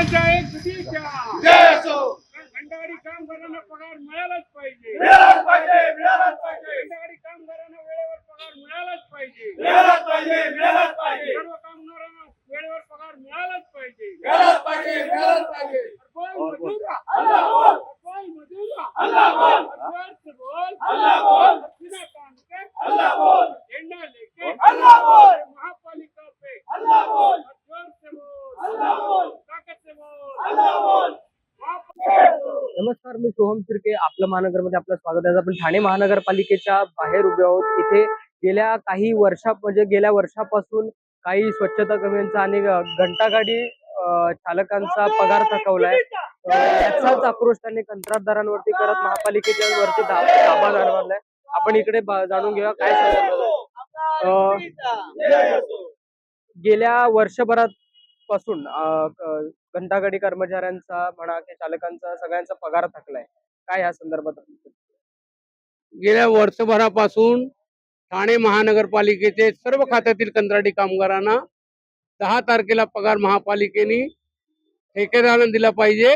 कामगारांच्या एकजुटीच्या जय असो. घंटागाडी कामगारांना पगार मिळालाच पाहिजे. मिळालाच पाहिजे, मिळालाच पाहिजे, घंटागाडी कामगारांना वेळेवर पगार मिळालाच पाहिजे. मिळालाच पाहिजे, मिळालाच पाहिजे, सर्व कामगारांना वेळेवर पगार मिळालाच पाहिजे. मिळालाच पाहिजे, मिळालाच पाहिजे. बोल मजूरा, अल्लाह बोल, बोल मजूरा, अल्लाह बोल, जोर से बोल, अल्लाह बोल, बिना काम के अल्लाह बोल, झंडा लेके अल्लाह बोल, महापालिका पे अल्लाह बोल, जोर से बोल, अल्लाह बोल, ताकत से बोल, अल्लाह बोल. नमस्कार, मी सोहम शिर्के. आपलं महानगरमध्ये आपलं स्वागत आहे. आपण ठाणे महानगरपालिकेच्या बाहेर उभे आहोत. इथे गेल्या काही गेल्या वर्षापासून काही स्वच्छता कर्मचाऱ्यांचा आणि घंटागाडी चालकांचा पगार थकवलाय. याचाच आक्रोश त्यांनी कंत्राटदारांवरती करत महापालिकेच्या वरती ताबा धरलाय. आपण इकडे जाणून घेऊया काय गेल्या वर्षभरात पासून घंटागाडी कर्मचाऱ्यांचा म्हणा की चालकांचा सगळ्यांचा पगार थकलाय. काय या संदर्भात? गेल्या वर्षभरापासून ठाणे महानगरपालिकेचे सर्व खात्यातील कंत्राटी कामगारांना 10 तारखेला पगार महापालिकेने ठेकेदारांना दिला पाहिजे.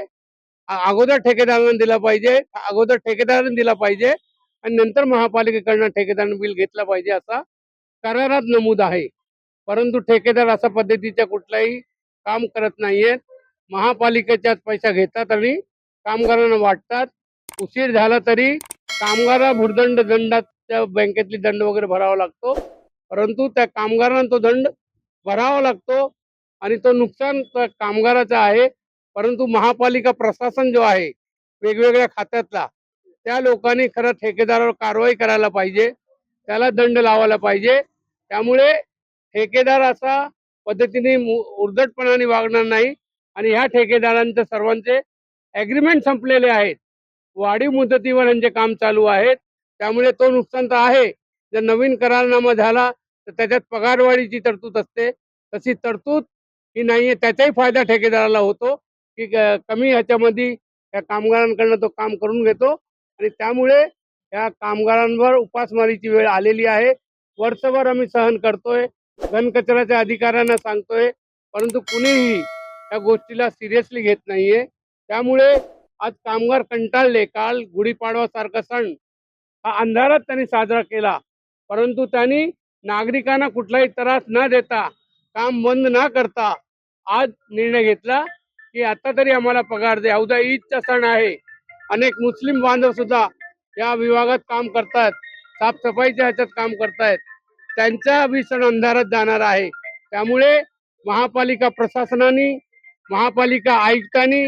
अगोदर ठेकेदारांना दिला पाहिजे, अगोदर ठेकेदारांना दिला पाहिजे आणि नंतर महापालिकेकडनं ठेकेदारांना बिल घेतला पाहिजे असा करारात नमूद आहे. परंतु ठेकेदार अशा पद्धतीच्या कुठलाही काम करत नाहीयेत. महापालिकेच्याच पैसा घेतात आणि कामगारांना वाटतात. उशीर झाला तरी कामगाराला भुर्दंड दंडाच्या बँकेतली दंड वगैरे भरावा लागतो, परंतु त्या कामगारांना तो दंड भरावा लागतो आणि तो नुकसान त्या कामगाराचा आहे. परंतु महापालिका प्रशासन जो आहे वेगवेगळ्या खात्यातला, त्या लोकांनी खरं ठेकेदारावर कारवाई करायला पाहिजे, त्याला दंड लावायला पाहिजे. त्यामुळे ठेकेदार असा पद्धतीने उर्धटपणाने वागणार नाही आणि ह्या ठेकेदारांचे सर्वांचे ॲग्रीमेंट संपलेले आहेत. वाढीव मुदतीवर यांचे काम चालू आहेत. त्यामुळे तो नुकसान तर आहे. जर नवीन करारनामा झाला तर त्याच्यात पगारवाढीची तरतूद असते, तशी तरतूद ही नाहीये. त्याचाही फायदा ठेकेदाराला होतो की कमी ह्याच्यामध्ये त्या कामगारांकडनं तो काम करून घेतो आणि त्यामुळे या कामगारांवर उपासमारीची वेळ आलेली आहे. वर्षभर आम्ही सहन करतोय, घनकचऱ्याच्या अधिकाऱ्यांना सांगतोय, परंतु कुणीही या गोष्टीला सिरियसली घेत नाहीये. त्यामुळे आज कामगार कंटाळले. काल गुढीपाडवा सारखा सण हा अंधारात त्यांनी साजरा केला, परंतु त्यांनी नागरिकांना कुठलाही त्रास न देता, काम बंद न करता आज निर्णय घेतला की आता तरी आम्हाला पगार द्या. उद्या ईदचा सण आहे. अनेक मुस्लिम बांधव सुद्धा या विभागात काम करतात, साफसफाईच्या ह्याच्यात काम करतायत. त्यांचा बी सण अंधारात जाणार आहे. त्यामुळे महापालिका प्रशासनाने, महापालिका आयुक्तांनी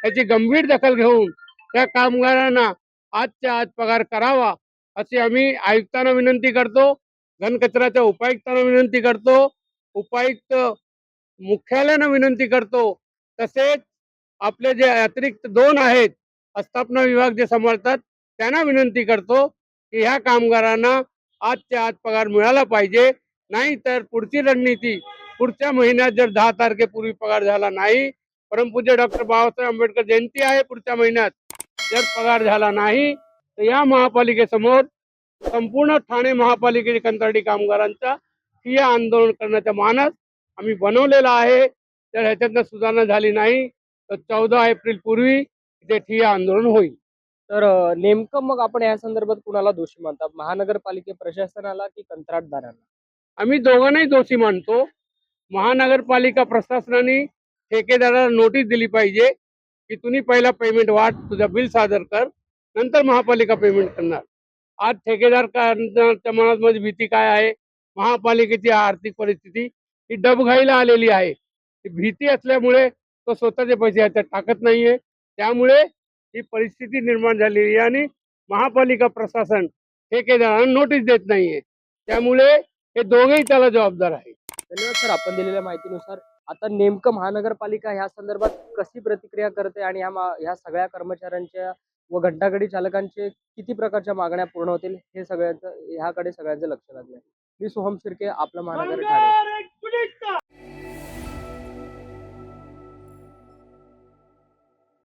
याची गंभीर दखल घेऊन त्या कामगारांना आजच्या आज पगार करावा अशी आम्ही आयुक्तांना विनंती करतो, घनकचऱ्याच्या उपायुक्तांना विनंती करतो, उपायुक्त मुख्यालयानं विनंती करतो. तसेच आपले जे अतिरिक्त 2 आहेत आस्थापना विभाग जे सांभाळतात त्यांना विनंती करतो की ह्या कामगारांना आजच्या आज पगार मिळाला पाहिजे. नाही तर पुढची रणनीती, पुढच्या महिन्यात जर 10 तारखेपूर्वी पगार झाला नाही, परमपूज्य डॉक्टर बाबासाहेब आंबेडकर जयंती आहे पुढच्या महिन्यात, जर पगार झाला नाही तर या महापालिकेसमोर संपूर्ण ठाणे महापालिकेच्या कंत्राटी कामगारांचा ठिय्या आंदोलन करण्याचा मानस आम्ही बनवलेला आहे. जर ह्याच्यातनं सुधारणा झाली नाही तर 14 एप्रिल पूर्वी इथे ठिय्या आंदोलन होईल. तर नेमकं मग आपण या संदर्भात कुणाला दोषी मानता? महानगरपालिके प्रशासनाला की कंत्राटदारांना? आम्ही दोघांनाही दोषी मानतो. महानगरपालिका प्रशासनाने ठेकेदाराला नोटीस दिली पाहिजे की तुम्ही पहिला पेमेंट वाट, तुझा बिल सादर कर, नंतर महापालिका पेमेंट करणार. आज ठेकेदारच्या मनामध्ये भीती काय आहे? महापालिकेची आर्थिक परिस्थिती ही डबघाईला आलेली आहे. ही भीती असल्यामुळे तो स्वतःचे पैसे ह्याच्यात टाकत नाहीये. त्यामुळे ही परिस्थिती निर्माण झालेली आहे आणि महापालिका प्रशासन ठेकेदारांना नोटीस देत नाहीये. त्यामुळे हे दोघेही त्याला जबाबदार आहे. धन्यवाद सर, आपण दिलेल्या माहितीनुसार. आता नेमकं महानगरपालिका ह्या संदर्भात कशी प्रतिक्रिया करते आणि ह्या सगळ्या कर्मचाऱ्यांच्या व घंटागाडी चालकांचे किती प्रकारच्या मागण्या पूर्ण होतील हे ह्याकडे सगळ्यांचं लक्ष लागलं. मी सोहम शिर्के, आपलं महानगर ठाणे.